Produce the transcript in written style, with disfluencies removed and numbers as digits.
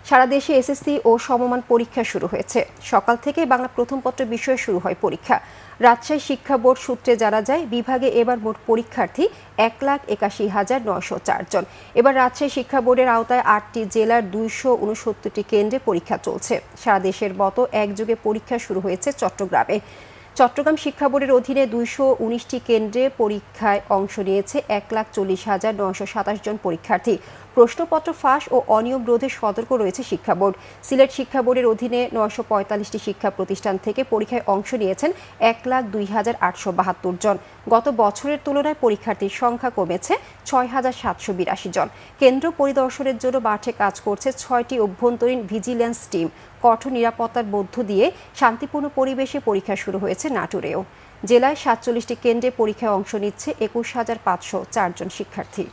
সারা দেশে এসএসসি ও সমমান পরীক্ষা শুরু হয়েছে। সকাল থেকে বাংলা প্রথম পত্র বিষয়ে শুরু হয় পরীক্ষা। রাজশাহী শিক্ষা বোর্ড সূত্রে জানা যায়, বিভাগে এবার মোট পরীক্ষার্থী 1,81,904 জন। এবার রাজশাহী শিক্ষা বোর্ডের আওতায় 8টি জেলার 269টি কেন্দ্রে পরীক্ষা চলছে। সারা দেশের মতো একযোগে পরীক্ষা শুরু হয়েছে চট্টগ্রামে। চট্টগ্রাম শিক্ষা বোর্ডের অধীনে 219টি কেন্দ্রে পরীক্ষায় অংশ নিয়েছে 1,40,927 জন পরীক্ষার্থী। প্রশ্নপত্র ফাঁস ও অনিয়ম রোধে সতর্ক রয়েছে শিক্ষা বোর্ড। সিলেট শিক্ষা বোর্ডের অধীনে 945টি শিক্ষা প্রতিষ্ঠান থেকে পরীক্ষায় অংশ নিয়েছেন 1,02,872 জন। গত বছরের তুলনায় পরীক্ষার্থীর সংখ্যা কমেছে 6,782 জন। কেন্দ্র পরিদর্শনের জন্য মাঠে কাজ করছে 6টি অভ্যন্তরীণ ভিজিল্যান্স টিম। কঠোর নিরাপত্তার মধ্য দিয়ে শান্তিপূর্ণ পরিবেশে পরীক্ষা শুরু হয়েছে নাটোরেও। জেলায় 47টি কেন্দ্রে পরীক্ষায় অংশ নিচ্ছে 21,504 জন শিক্ষার্থী।